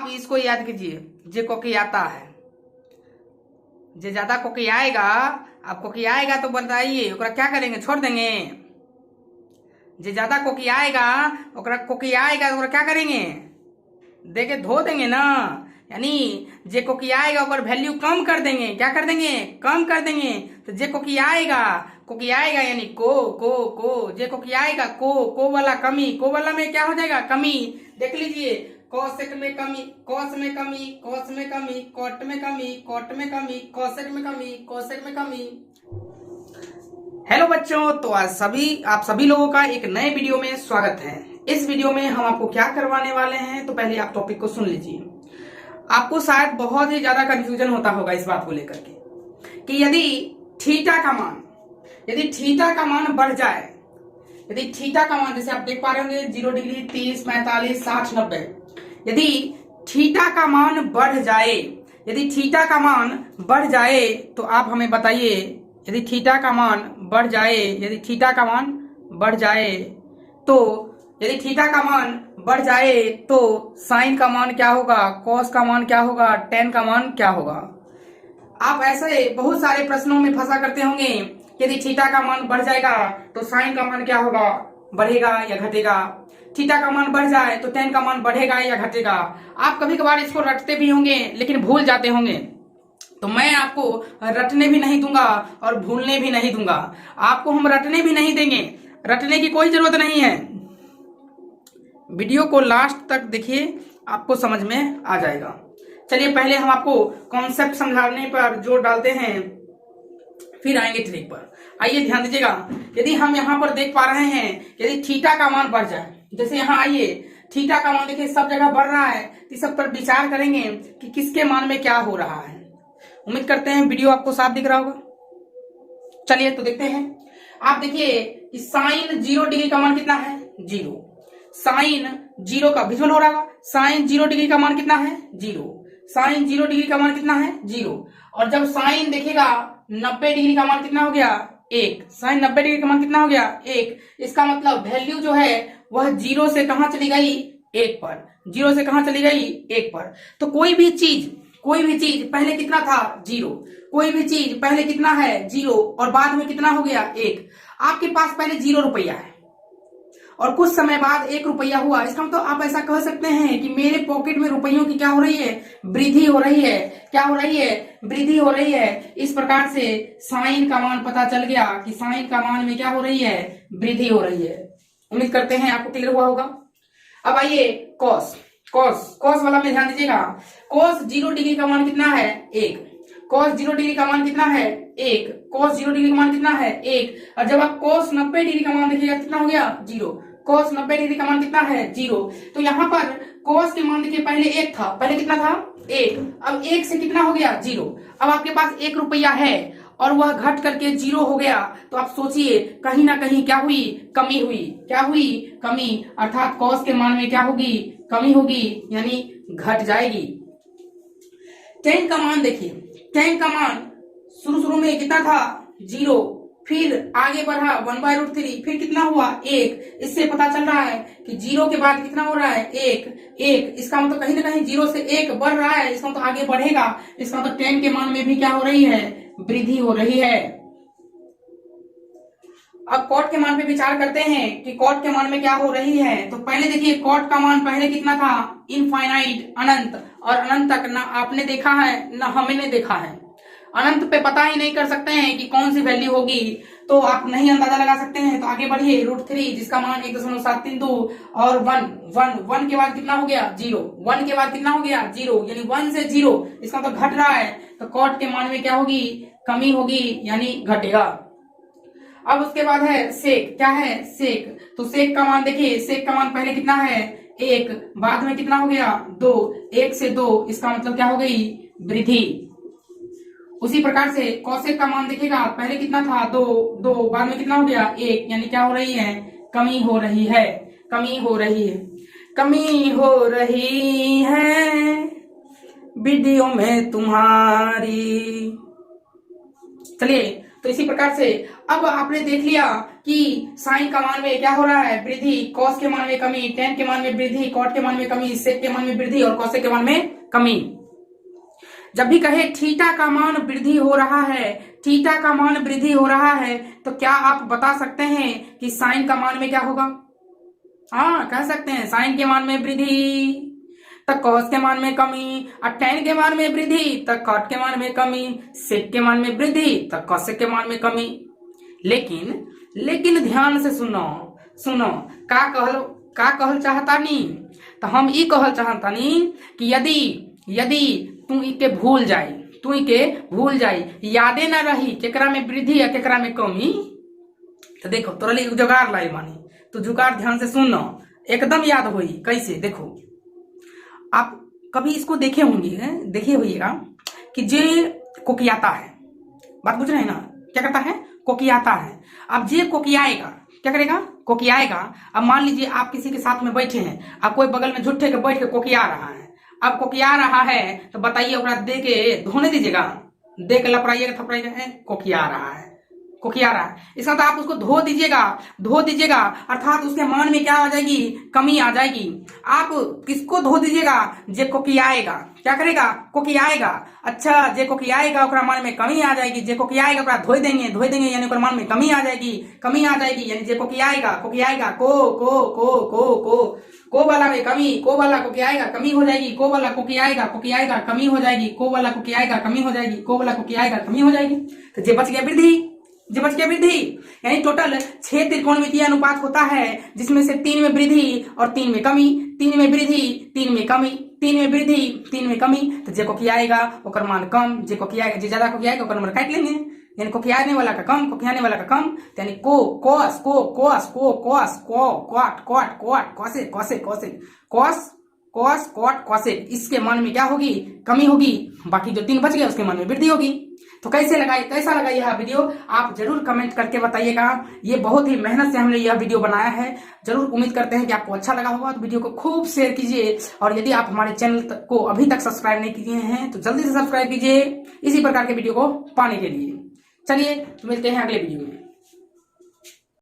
आप इसको याद कीजिए, जे कोकियाता है, जे ज्यादा कोकियाएगा, आप कोकियाएगा तो बताइए ओकरा क्या करेंगे, छोड़ देंगे? जे ज्यादा कोकियाएगा, ओकरा कोकियाएगा तो ओकरा क्या करेंगे, देके धो देंगे ना। यानी जे कोकियाएगा ओकर वैल्यू कम कर देंगे, क्या कर देंगे, कम कर देंगे। तो जे कोकियाएगा, कोकियाएगा यानी को जे कोकियाएगा को वाला कमी, को वाला में क्या हो जाएगा, कमी। देख लीजिए, कौशेक में कमी, कौश में कमी, कौश में कमी, कोट में कमी, कोट में कमी, कौशेक में कमी, कौशेक में कमी। हेलो बच्चों, तो आज आप सभी लोगों का एक नए वीडियो में स्वागत है। इस वीडियो में हम आपको क्या करवाने वाले हैं, तो पहले आप टॉपिक को सुन लीजिए। आपको शायद बहुत ही ज्यादा कंफ्यूजन होता होगा इस बात को लेकर के कि यदि थीटा का मान बढ़ जाए, यदि थीटा का मान, जैसे आप देख पा रहे होंगे 0 डिग्री, 30, 45, 60, 90, यदि थीटा का मान बढ़ जाए, यदि थीटा का मान बढ़ जाए तो आप हमें बताइए, यदि थीटा का मान बढ़ जाए, यदि थीटा का मान बढ़ जाए तो, यदि थीटा का मान बढ़ जाए तो साइन का मान क्या होगा, कॉस का मान क्या होगा, टेन का मान क्या होगा। आप ऐसे बहुत सारे प्रश्नों में फंसा करते होंगे, यदि थीटा का मान बढ़ जाएगा तो साइन का मान क्या होगा, बढ़ेगा या घटेगा। थीटा का मान बढ़ जाए तो टेन का मान बढ़ेगा या घटेगा। आप कभी कभार इसको रटते भी होंगे लेकिन भूल जाते होंगे, तो मैं आपको रटने भी नहीं दूंगा और भूलने भी नहीं दूंगा। आपको हम रटने भी नहीं देंगे, रटने की कोई जरूरत नहीं है। वीडियो को लास्ट तक देखिए, आपको समझ में आ जाएगा। चलिए पहले हम आपको कॉन्सेप्ट समझाने पर जोर डालते हैं, फिर आएंगे ट्रिक पर। आइए ध्यान दीजिएगा, यदि हम यहाँ पर देख पा रहे हैं, यदि थीटा का मान बढ़ जाए, जैसे यहाँ आइए, थीटा का मान देखिए सब जगह बढ़ रहा है, तो इस सब पर विचार करेंगे कि किसके मान में क्या हो रहा है। उम्मीद करते हैं वीडियो आपको साफ दिख रहा होगा। चलिए तो देखते हैं। आप देखिए कि साइन 0 डिग्री का मान कितना है, 0। साइन 0 का विजुअल हो रहा होगा, साइन 0 डिग्री का मान कितना है, 0। साइन 0 डिग्री का मान कितना है, 0। और जब साइन देखेगा 90 डिग्री का मान कितना हो गया, 1। साइन 90 डिग्री का मान कितना हो गया, 1। इसका मतलब वैल्यू जो है वह 0 से कहां चली गई, 1 पर। 0 से कहां चली गई, 1 पर। तो कोई भी चीज पहले कितना था, 0। कोई भी चीज पहले कितना है, 0, और बाद में कितना हो गया, 1। आपके पास पहले 0 रुपया है और कुछ समय बाद 1 रुपया हुआ। इसका मतलब आप ऐसा कह सकते हैं कि मेरे पॉकेट में रुपयों की क्या हो रही है, वृद्धि हो रही है। क्या हो रही है, वृद्धि हो रही है। इस प्रकार से साइन का मान पता चल गया कि साइन का मान में क्या हो रही है, वृद्धि हो रही है। उम्मीद करते हैं आपको क्लियर हुआ होगा। अब आइए कॉस वाला में ध्यान दीजिएगा। कॉस 0 डिग्री का मान कितना है, 1। कॉस 0 डिग्री का मान कितना है, 1। कॉस 0 डिग्री का मान कितना है, 1। और जब आप कॉस 90 डिग्री का मान देखिएगा कितना हो गया, 0। कॉस 90 डिग्री का मान कितना है, 0। तो यहाँ पर कॉस के मान देखिए पहले 1 था, पहले कितना था, 1। अब 1 से कितना हो गया, 0। अब आपके पास 1 रुपया है और वह घट करके 0 हो गया। तो आप सोचिए कहीं ना कहीं क्या हुई, कमी हुई। क्या हुई, कमी। अर्थात कॉस के मान में क्या होगी, कमी होगी, यानी घट जाएगी। टेन का मान देखिए, टेन का मान शुरू में कितना था, 0। फिर आगे बढ़ा 1/√3, फिर कितना हुआ, 1। इससे पता चल रहा है कि 0 के बाद कितना हो रहा है, 1। इसका मतलब कहीं ना कहीं 0 से 1 बढ़ रहा है, इसका मतलब आगे बढ़ेगा। इसका मतलब 10 के मान में भी क्या हो रही है, वृद्धि हो रही है। अब कॉट के मान पे विचार करते हैं कि कॉट के मान में क्या हो रही है। तो पहले देखिए कॉट का मान पहले कितना था, इनफाइनाइट, अनंत। और अनंत तक ना आपने देखा है ना हमने देखा है। अनंत पे पता ही नहीं कर सकते हैं कि कौन सी वैल्यू होगी, तो आप नहीं अंदाजा लगा सकते हैं। तो आगे बढ़िए, √3 जिसका मान 1.732 और 1 के बाद कितना हो गया, 0। 1 के बाद कितना हो गया, 0, यानी 1 से 0, इसका तो घट रहा है। तो कॉट के मान में क्या होगी, कमी होगी, यानी घटेगा। अब उसके बाद है सेक। क्या है, सेक। तो सेक का मान देखिए, सेक का मान पहले कितना है, 1, बाद में कितना हो गया, 2। 1 से 2, इसका मतलब क्या हो गई, वृद्धि। उसी प्रकार से कौसेक का मान देखिएगा, पहले कितना था, 2, बाद में कितना हो गया, 1, यानी क्या हो रही है, कमी हो रही है, कमी हो रही है, कमी हो रही है वीडियो में तुम्हारी। चलिए तो इसी प्रकार से अब आपने देख लिया कि साइन का मान में क्या हो रहा है, वृद्धि, कॉस के मान में कमी, टेन के मान में वृद्धि, कॉट के मान में कमी, सेक के मान में वृद्धि और कॉसेक के मान में कमी। जब भी कहे थीटा का मान वृद्धि हो रहा है, थीटा का मान वृद्धि हो रहा है, तो क्या आप बता सकते हैं कि साइन का मान में क्या होगा? हाँ, कह सकते हैं साइन के मान में वृद्धि तक कॉस के मान में कमी, और टेन के मान में वृद्धि तक कॉट के मान में कमी, सेक के मान में वृद्धि तक कॉसेक के मान में कमी। लेकिन ध्यान से सुनो का कहल चाहता नी, तो हम ई कहल चाहता नी कि यदि तू इके भूल जाई, यादे ना रही केकरा में वृद्धि या केकरा में कमी, तो देखो तोरा लिए जुगाड़ लाई मानी, तो जुगाड़ ध्यान से सुनो, एकदम याद होई। कैसे? देखो, आप कभी इसको देखे होइएगा कि जे कोकियाता है, बात बुझ रहे हैं ना, क्या करता है? कोकियाता है। अब जे कोकियाएगा, क्या करेगा? कोकियाएगा। अब मान लीजिए आप किसी के साथ में बैठे हैं, अब कोई बगल में झुट्ठे के बैठ के कोकिया रहा है। अब कोकिया रहा है तो बताइए, ओकरा दे के धोने दीजिएगा, दे के लपड़ाइएगा, थपड़ाइएगा? कोकिया रहा है। इसका तो आप उसको धो दीजिएगा, अर्थात उसके मान में क्या आ जाएगी? कमी आ जाएगी। आप किसको धो दीजिएगा? जे कोकियाएगा। क्या करेगा? कोकियाएगा। अच्छा, जे कोकियाएगा ओकरा मान में कमी आ जाएगी। जे कोकियाएगा ओकरा धोई देंगे यानी ओकरा मान में कमी आ जाएगी यानी जे कोकियाएगा को वाला में कमी, को वाला कोकियाएगा कमी हो जाएगी, को वाला कोकियाएगा कमी हो जाएगी, को वाला कोकियाएगा कमी हो जाएगी, को वाला कोकियाएगा कमी हो जाएगी। तो जे बच गया वृद्धि, यानी टोटल 6 त्रिकोणमितीय अनुपात होता है, जिसमें से 3 में वृद्धि और 3 में कमी, 3 में वृद्धि 3 में कमी, 3 में वृद्धि 3 में कमी। तो जे कोकियाएगा ओकर मान कम, जे ज्यादा कोकियाएगा ओकर नंबर काट लेंगे, यानी कोकियाने वाला का कम, यानी कॉस कॉसेक, इसके मान में क्या होगी? कमी होगी। बाकी जो 3 बच गए उसके मान में वृद्धि होगी। तो कैसा लगा यह वीडियो? आप जरूर कमेंट करके बताइएगा। ये बहुत ही मेहनत से हमने यह वीडियो बनाया है। जरूर उम्मीद करते हैं कि आपको अच्छा लगा होगा। तो वीडियो को खूब शेयर कीजिए, और यदि आप हमारे चैनल को अभी तक सब्सक्राइब नहीं किए हैं तो जल्दी से सब्सक्राइब कीजिए इसी प्रकार के वीडियो को पाने के लिए। चलिए मिलते हैं अगले वीडियो में।